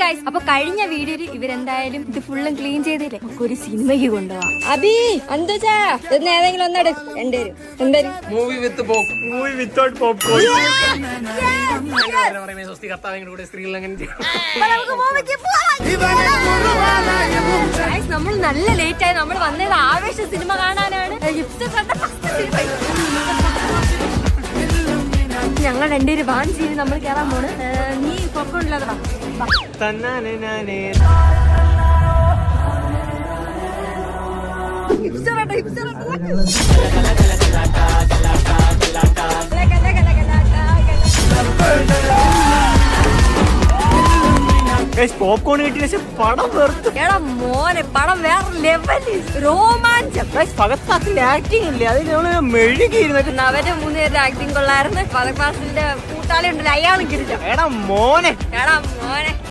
Guys, അപ്പൊ കഴിഞ്ഞ വീഡിയോയിൽ ഇവരെന്തായാലും ഇത് ഫുള്ളും ക്ലീൻ ചെയ്തില്ലേ, ഒരു സിനിമയ്ക്ക് കൊണ്ടുപോവാം. അബി എന്താ ഏതെങ്കിലും ഒന്നെടു, രണ്ടുപേരും എന്തായാലും movie with movie without popcorn. നമ്മൾ നല്ല ലേറ്റ് ആയി. നമ്മൾ വന്നത് ആവേശ സിനിമ കാണാനാണ്. ഞങ്ങൾ രണ്ടുപേര് വാൻ ചെയ്ത് നമ്മൾ കേറാൻ പോണ്. നീ പോപ്കോൺ ഇല്ലാതെ വാ. പോപ്കോൺ കിട്ടിയ പടം വെറുതെ. എടാ മോനെ, പടം വേറെ ലെവല്, രോമാഞ്ചം. ഭഗത് ആക്ടിങ് ഇല്ലേ, അതിൽ നമ്മള് മെഴുകിയിരുന്നു. അവര് 3 പേരുടെ ആക്ടിങ് കൊള്ളായിരുന്നു. ഫഹദ് ഫാസിലിന്റെ കൂട്ടാളി ഉണ്ടല്ലോ, അയാളും കിട്ടില്ല. എടാ മോനെ.